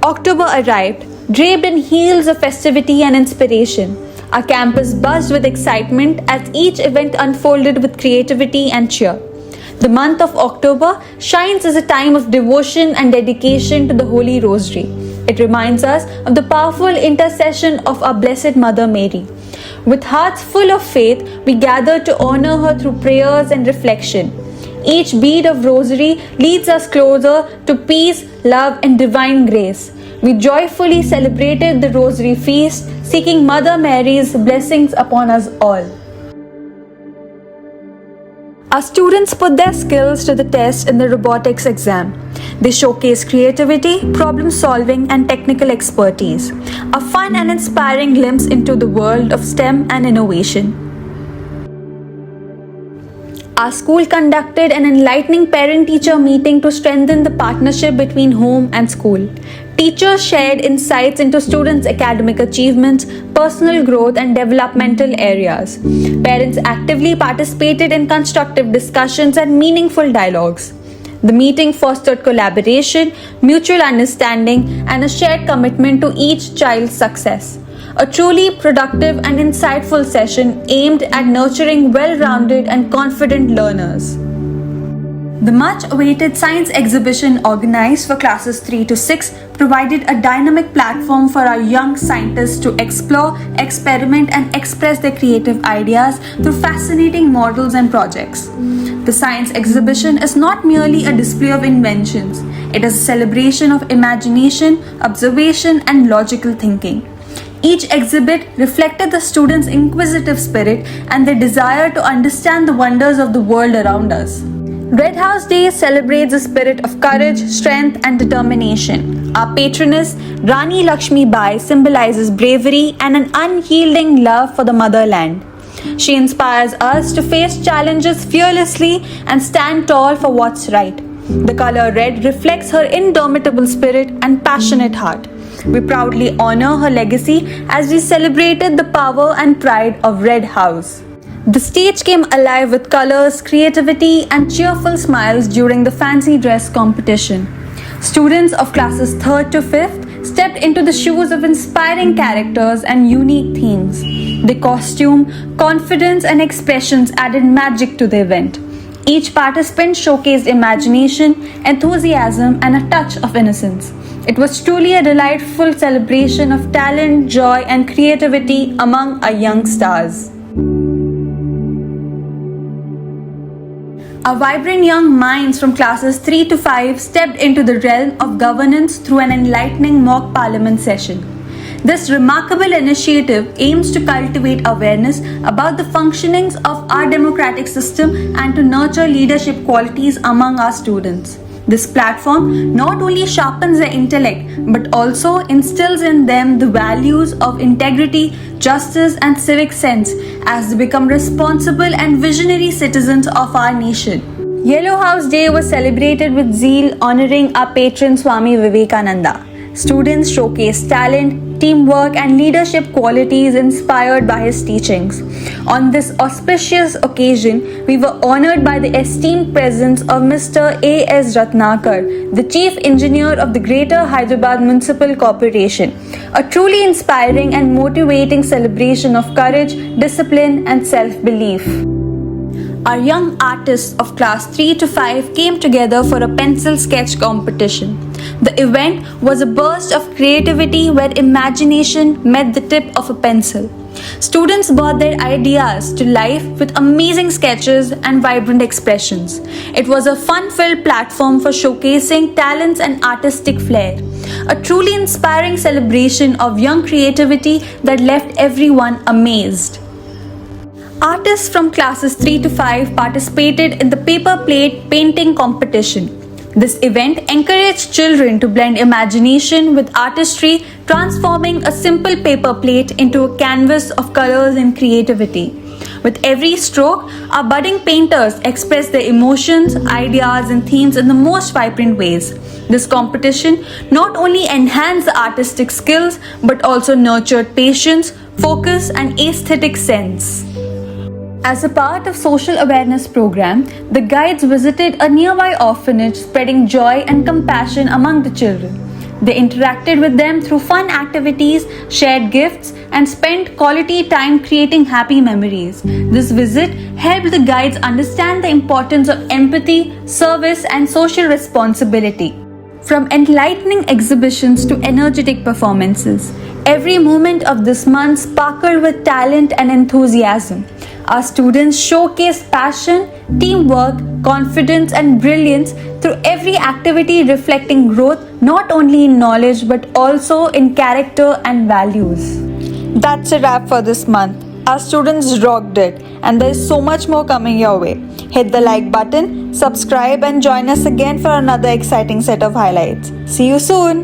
October arrived, draped in heels of festivity and inspiration. Our campus buzzed with excitement as each event unfolded with creativity and cheer. The month of October shines as a time of devotion and dedication to the Holy Rosary. It reminds us of the powerful intercession of our Blessed Mother Mary. With hearts full of faith, we gather to honor her through prayers and reflection. Each bead of rosary leads us closer to peace, love, and divine grace. We joyfully celebrated the Rosary Feast, seeking Mother Mary's blessings upon us all. Our students put their skills to the test in the robotics exam. They showcase creativity, problem solving, and technical expertise, a fun and inspiring glimpse into the world of STEM and innovation. Our school conducted an enlightening parent-teacher meeting to strengthen the partnership between home and school. Teachers shared insights into students' academic achievements, personal growth, and developmental areas. Parents actively participated in constructive discussions and meaningful dialogues. The meeting fostered collaboration, mutual understanding, and a shared commitment to each child's success. A truly productive and insightful session aimed at nurturing well-rounded and confident learners. The much-awaited science exhibition organized for classes 3 to 6 provided a dynamic platform for our young scientists to explore, experiment, and express their creative ideas through fascinating models and projects. The science exhibition is not merely a display of inventions, it is a celebration of imagination, observation, and logical thinking. Each exhibit reflected the students' inquisitive spirit and their desire to understand the wonders of the world around us. Red House Day celebrates the spirit of courage, strength, and determination. Our patroness, Rani Lakshmi Bai, symbolizes bravery and an unyielding love for the motherland. She inspires us to face challenges fearlessly and stand tall for what's right. The color red reflects her indomitable spirit and passionate heart. We proudly honor her legacy as we celebrated the power and pride of Red House. The stage came alive with colors, creativity, and cheerful smiles during the fancy dress competition. Students of classes 3rd to 5th stepped into the shoes of inspiring characters and unique themes. The costume, confidence, and expressions added magic to the event. Each participant showcased imagination, enthusiasm, and a touch of innocence. It was truly a delightful celebration of talent, joy, and creativity among our young stars. Our vibrant young minds from classes 3 to 5 stepped into the realm of governance through an enlightening mock parliament session. This remarkable initiative aims to cultivate awareness about the functionings of our democratic system and to nurture leadership qualities among our students. This platform not only sharpens their intellect but also instills in them the values of integrity, justice, and civic sense as they become responsible and visionary citizens of our nation. Yellow House Day was celebrated with zeal, honoring our patron Swami Vivekananda. Students showcased talent, teamwork, and leadership qualities inspired by his teachings. On this auspicious occasion, we were honored by the esteemed presence of Mr. A.S. Ratnakar, the Chief Engineer of the Greater Hyderabad Municipal Corporation, a truly inspiring and motivating celebration of courage, discipline, and self-belief. Our young artists of class 3 to 5 came together for a pencil sketch competition. The event was a burst of creativity where imagination met the tip of a pencil. Students brought their ideas to life with amazing sketches and vibrant expressions. It was a fun-filled platform for showcasing talents and artistic flair. A truly inspiring celebration of young creativity that left everyone amazed. Artists from classes 3 to 5 participated in the paper plate painting competition. This event encouraged children to blend imagination with artistry, transforming a simple paper plate into a canvas of colors and creativity. With every stroke, our budding painters expressed their emotions, ideas, and themes in the most vibrant ways. This competition not only enhanced the artistic skills but also nurtured patience, focus, and aesthetic sense. As a part of social awareness program, the guides visited a nearby orphanage, spreading joy and compassion among the children. They interacted with them through fun activities, shared gifts, and spent quality time creating happy memories. This visit helped the guides understand the importance of empathy, service, and social responsibility. From enlightening exhibitions to energetic performances, every moment of this month sparkled with talent and enthusiasm. Our students showcased passion, teamwork, confidence, and brilliance through every activity, reflecting growth not only in knowledge but also in character and values. That's a wrap for this month. Our students rocked it, and there's so much more coming your way. Hit the like button, subscribe, and join us again for another exciting set of highlights. See you soon!